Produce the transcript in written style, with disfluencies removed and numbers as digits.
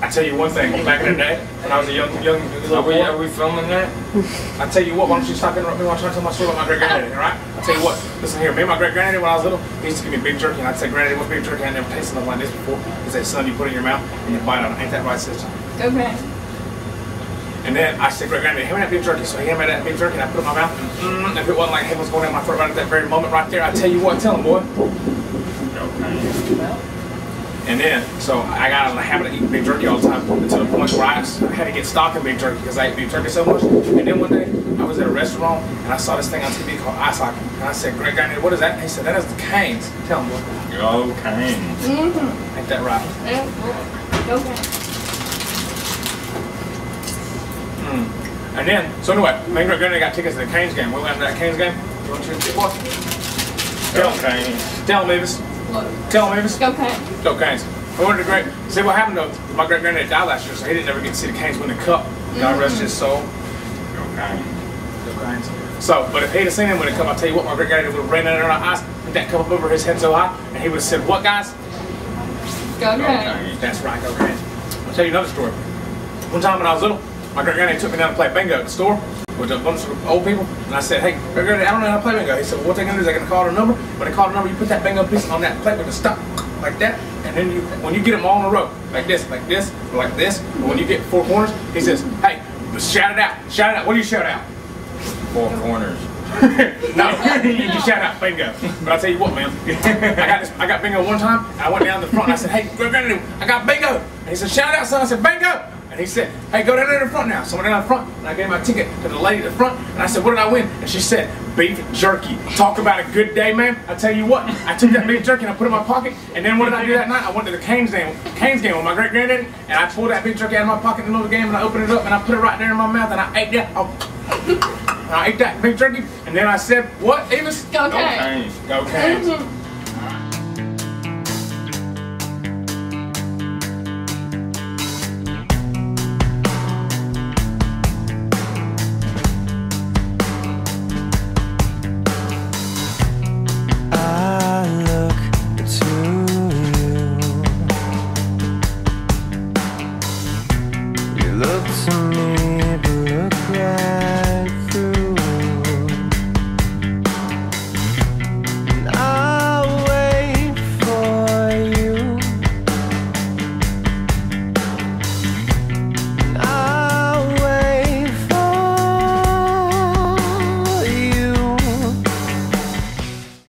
I tell you one thing, back in the day, when I was a young little boy. Are we filming that? I tell you what, why don't you stop interrupting me while I'm trying to tell my story about my great-granddaddy, all right? I tell you what, listen here, me and my great-granddaddy when I was little, he used to give me beef jerky, and I'd say, Granddaddy, what's beef jerky? I never tasted something like this before. He'd say, son, you put it in your mouth, and you bite on it. Ain't that right, sister? Okay. And then I said, great-granddaddy, hand me that beef jerky. So he handed me that beef jerky, and I put it in my mouth, and if it wasn't like heaven was going down my throat right at that very moment right there, I tell you what, tell him, boy. And then, so I got in the habit of eating beef jerky all the time to the point where I had to get stock in beef jerky because I ate beef jerky so much. And then one day, I was at a restaurant and I saw this thing on TV called ice hockey. And I said, great granddaddy, what is that? And he said, that is the Canes. Tell him, boy. Go Canes. Ain't that right? Okay. And then, so anyway, me and great granddaddy got tickets to the Canes game. We went to that Canes game. You want to see what? Go Canes. Tell him, Mavis. Tell him, Mavis. Go Canes. Go Canes. We went to the great. See what happened though? My great granddaddy died last year, so he didn't ever get to see the Canes win the cup. God rest his soul. Go Canes. Go Canes. So, but if he'd have seen him win the cup, I'll tell you what, my great granddaddy would have ran under our eyes, put that cup up over his head so high, and he would have said, "What, guys?" Go Canes. That's right, go Canes. I'll tell you another story. One time when I was little, my great granddaddy took me down to play bingo at the store with a bunch of old people, and I said, "Hey, great granddaddy, I don't know how to play bingo." He said, "Well, what they're gonna do is they're gonna call the number. When they call the number, you put that bingo piece on that plate with a stop like that, and then when you get them all in a row, like this, like this, like this, and when you get 4 corners, he says, hey, shout it out, shout it out. What do you shout out? 4 corners. No, you just shout out bingo. But I'll tell you what, man, I got bingo one time, and I went down to the front and I said, hey, granddaddy, I got bingo. And he said, shout it out, son. I said, bingo. And he said, hey, go down there in the front now. So I went down the front, and I gave my ticket to the lady at the front, and I said, what did I win? And she said, beef jerky. Talk about a good day, man. I tell you what, I took that beef jerky and I put it in my pocket, and then what did I do that night? I went to the Canes game with my great granddaddy, and I pulled that beef jerky out of my pocket in the middle of the game, and I opened it up, and I put it right there in my mouth, and I ate that. I ate that beef jerky, and then I said, what, Amos? Go Canes. Go Canes.